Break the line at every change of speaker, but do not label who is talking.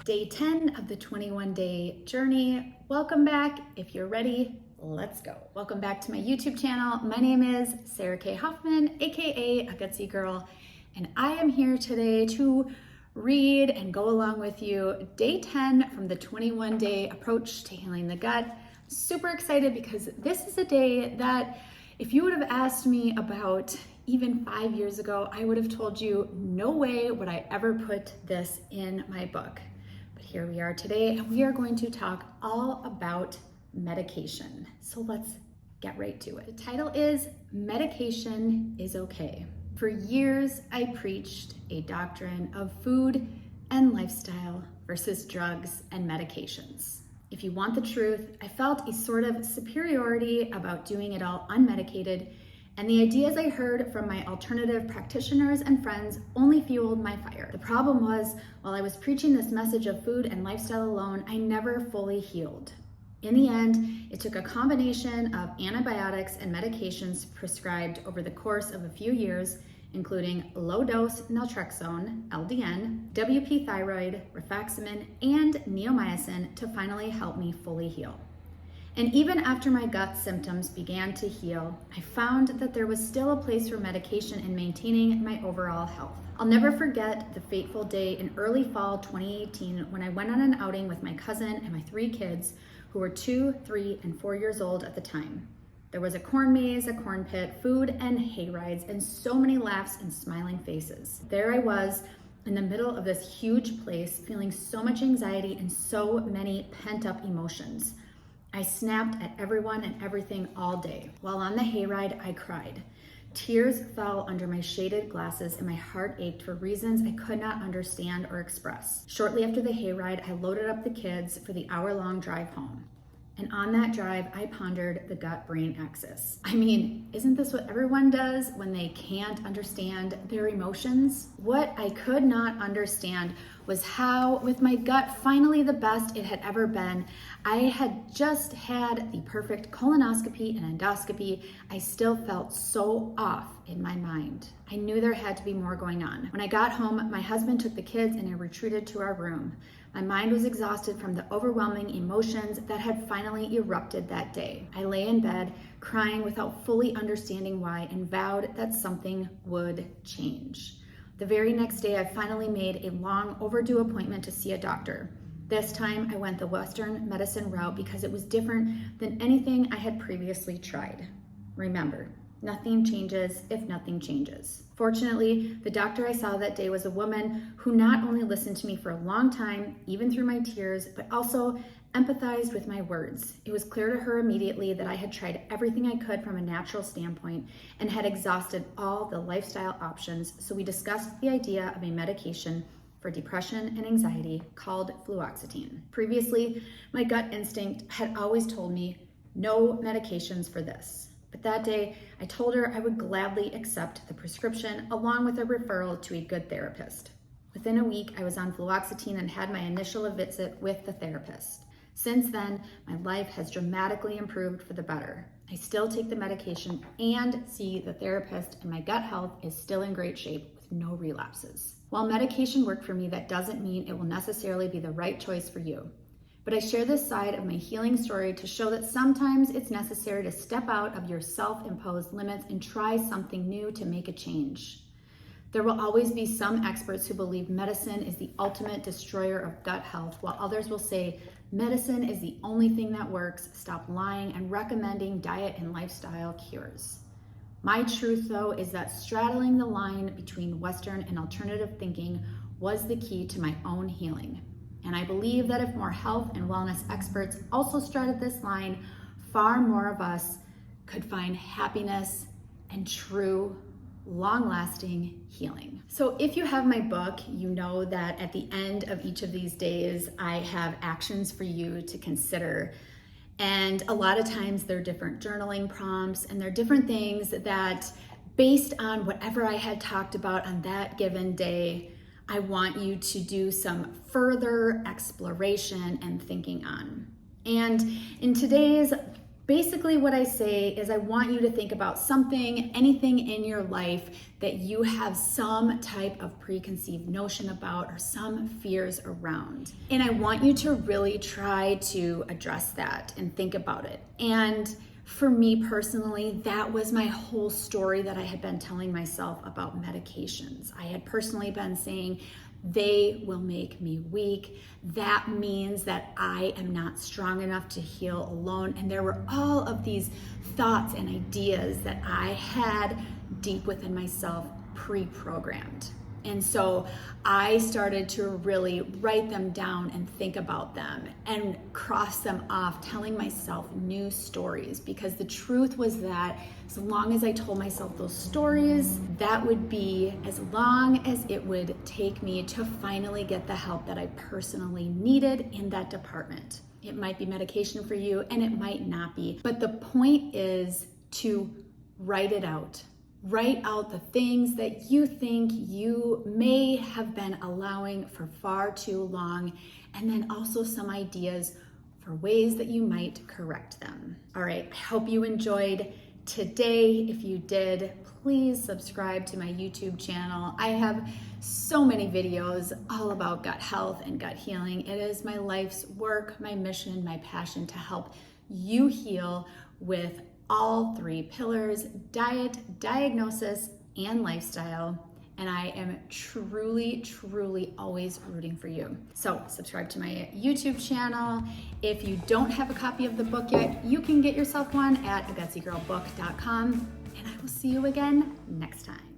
Day 10 of the 21-day journey. Welcome back. If you're ready, let's go. Welcome back to my YouTube channel. My name is Sarah K. Hoffman, aka a Gutsy Girl, and I am here today to read and go along with you Day 10 from the 21-day approach to healing the gut. Super excited because this is a day that if you would have asked me about even 5 years ago, I would have told you no way would I ever put this in my book. But here we are today, and we are going to talk all about medication. So let's get right to it. The title is Medication is Okay. For years, I preached a doctrine of food and lifestyle versus drugs and medications. If you want the truth, I felt a sort of superiority about doing it all unmedicated, and the ideas I heard from my alternative practitioners and friends only fueled my fire. The problem was, while I was preaching this message of food and lifestyle alone, I never fully healed. In the end, it took a combination of antibiotics and medications prescribed over the course of a few years, including low-dose naltrexone, LDN, WP thyroid, rifaximin, and neomycin to finally help me fully heal. And even after my gut symptoms began to heal, I found that there was still a place for medication in maintaining my overall health. I'll never forget the fateful day in early fall 2018 when I went on an outing with my cousin and my 3 kids, who were 2, 3, and 4 years old at the time. There was a corn maze, a corn pit, food and hay rides, and so many laughs and smiling faces. There I was in the middle of this huge place, feeling so much anxiety and so many pent-up emotions. I snapped at everyone and everything all day. While on the hayride, I cried. Tears fell under my shaded glasses and my heart ached for reasons I could not understand or express. Shortly after the hayride, I loaded up the kids for the hour-long drive home. And on that drive, I pondered the gut-brain axis. I mean, isn't this what everyone does when they can't understand their emotions? What I could not understand was how, with my gut finally the best it had ever been, I had just had the perfect colonoscopy and endoscopy, I still felt so off in my mind. I knew there had to be more going on. When I got home, my husband took the kids and I retreated to our room. My mind was exhausted from the overwhelming emotions that had finally erupted that day. I lay in bed, crying without fully understanding why, and vowed that something would change. The very next day, I finally made a long overdue appointment to see a doctor. This time, I went the Western medicine route because it was different than anything I had previously tried. Remember, nothing changes if nothing changes. Fortunately, the doctor I saw that day was a woman who not only listened to me for a long time, even through my tears, but also empathized with my words. It was clear to her immediately that I had tried everything I could from a natural standpoint and had exhausted all the lifestyle options, so we discussed the idea of a medication for depression and anxiety called fluoxetine. Previously, my gut instinct had always told me no medications for this. But that day, I told her I would gladly accept the prescription along with a referral to a good therapist. Within a week, I was on fluoxetine and had my initial visit with the therapist. Since then, my life has dramatically improved for the better. I still take the medication and see the therapist, and my gut health is still in great shape with no relapses. While medication worked for me, that doesn't mean it will necessarily be the right choice for you. But I share this side of my healing story to show that sometimes it's necessary to step out of your self-imposed limits and try something new to make a change. There will always be some experts who believe medicine is the ultimate destroyer of gut health, while others will say medicine is the only thing that works, stop lying, and recommending diet and lifestyle cures. My truth, though, is that straddling the line between Western and alternative thinking was the key to my own healing. And I believe that if more health and wellness experts also straddled this line, far more of us could find happiness and true, long-lasting healing. So if you have my book, you know that at the end of each of these days, I have actions for you to consider. And a lot of times they're different journaling prompts, and they're different things that, based on whatever I had talked about on that given day, I want you to do some further exploration and thinking on. And in today's Basically what I say is I want you to think about something, anything in your life that you have some type of preconceived notion about or some fears around. And I want you to really try to address that and think about it. And for me personally, that was my whole story that I had been telling myself about medications. I had personally been saying, they will make me weak. That means that I am not strong enough to heal alone. And there were all of these thoughts and ideas that I had deep within myself pre-programmed. And so I started to really write them down and think about them and cross them off, telling myself new stories, because the truth was that as long as I told myself those stories, that would be as long as it would take me to finally get the help that I personally needed in that department. It might be medication for you and it might not be, but the point is to write it out. Write out the things that you think you may have been allowing for far too long, and then also some ideas for ways that you might correct them. All right, I hope you enjoyed today. If you did, please subscribe to my YouTube channel. I have so many videos all about gut health and gut healing. It is my life's work, my mission, my passion to help you heal with all three pillars: diet, diagnosis, and lifestyle. And I am truly, truly always rooting for you. So subscribe to my YouTube channel. If you don't have a copy of the book yet, you can get yourself one at AGUTSYGIRLbook.com. And I will see you again next time.